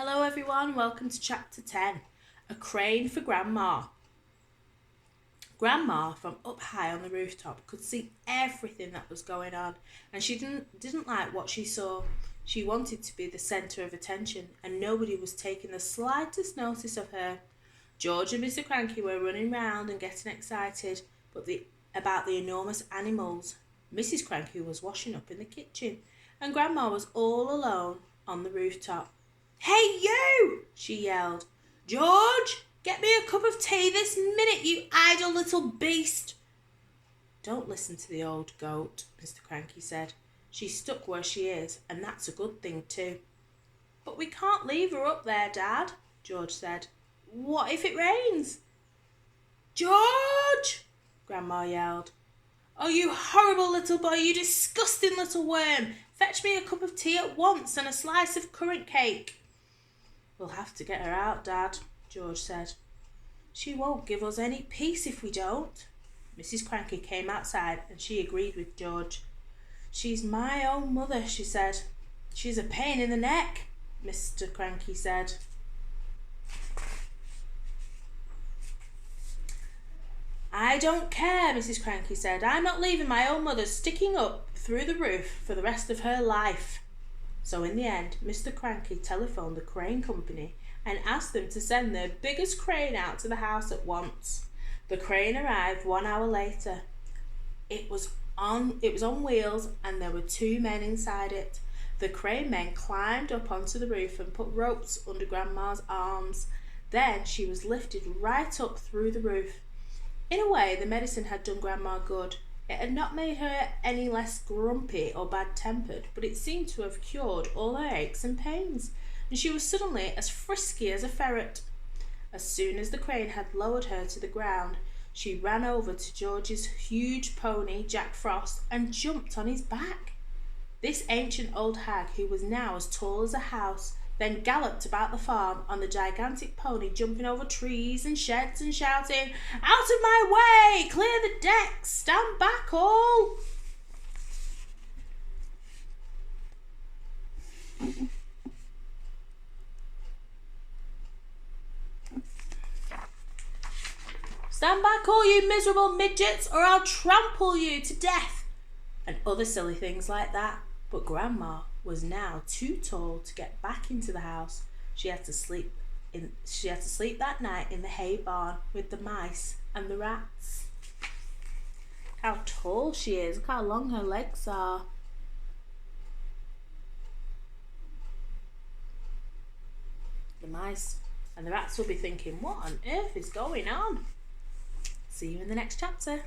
Hello everyone, welcome to chapter 10, A Crane for Grandma. Grandma, from up high on the rooftop, could see everything that was going on, and she didn't like what she saw. She wanted to be the centre of attention, and nobody was taking the slightest notice of her. George and Mr. Cranky were running round and getting excited about the enormous animals. Mrs. Cranky was washing up in the kitchen, and Grandma was all alone on the rooftop. "Hey, you!" she yelled. "George, get me a cup of tea this minute, you idle little beast!" "Don't listen to the old goat," Mr. Cranky said. "She's stuck where she is, and that's a good thing too." "But we can't leave her up there, Dad," George said. "What if it rains?" "George!" Grandma yelled. "Oh, you horrible little boy, you disgusting little worm! Fetch me a cup of tea at once and a slice of currant cake." "We'll have to get her out, Dad," George said. "She won't give us any peace if we don't." Mrs. Cranky came outside and she agreed with George. "She's my own mother," she said. "She's a pain in the neck," Mr. Cranky said. "I don't care," Mrs. Cranky said. "I'm not leaving my own mother sticking up through the roof for the rest of her life." So in the end, Mr. Cranky telephoned the crane company and asked them to send their biggest crane out to the house at once. The crane arrived 1 hour later. It was on wheels and there were 2 men inside it. The crane men climbed up onto the roof and put ropes under Grandma's arms. Then she was lifted right up through the roof. In a way, the medicine had done Grandma good. It had not made her any less grumpy or bad-tempered, but it seemed to have cured all her aches and pains, and she was suddenly as frisky as a ferret. As soon as the crane had lowered her to the ground, she ran over to George's huge pony, Jack Frost, and jumped on his back. This ancient old hag, who was now as tall as a house, then galloped about the farm on the gigantic pony, jumping over trees and sheds and shouting, "Out of my way! Clear the decks! Stand back all!" "Stand back all, you miserable midgets, or I'll trample you to death!" and other silly things like that. But Grandma was now too tall to get back into the house. She had to sleep that night in the hay barn with the mice and the rats. How tall she is! Look how long her legs are. The mice and the rats will be thinking, "What on earth is going on?" See you in the next chapter.